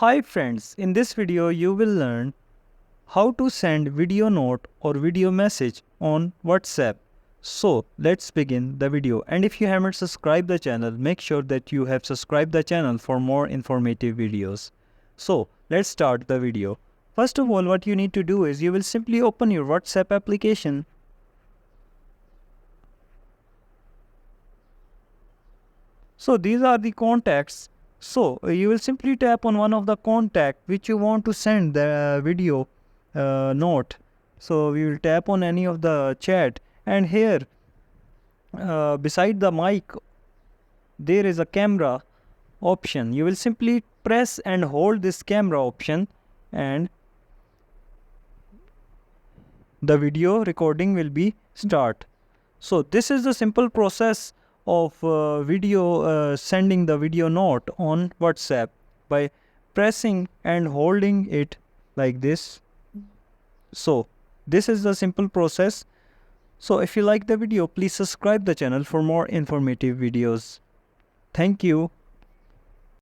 Hi friends, in this video you will learn how to send video note or video message on WhatsApp. So let's begin the video, and if you haven't subscribed the channel, make sure that you have subscribed the channel for more informative videos. So let's start the video. First of all, what you need to do is you will simply open your WhatsApp application. So these are the contacts. So you will simply tap on one of the contact which you want to send the video note. So we will tap on any of the chat, and here beside the mic there is a camera option. You will simply press and hold this camera option, and the video recording will be start. So this is the simple process of sending the video note on WhatsApp by pressing and holding it like this. So this is the simple process. So if you like the video, please subscribe the channel for more informative videos. Thank you.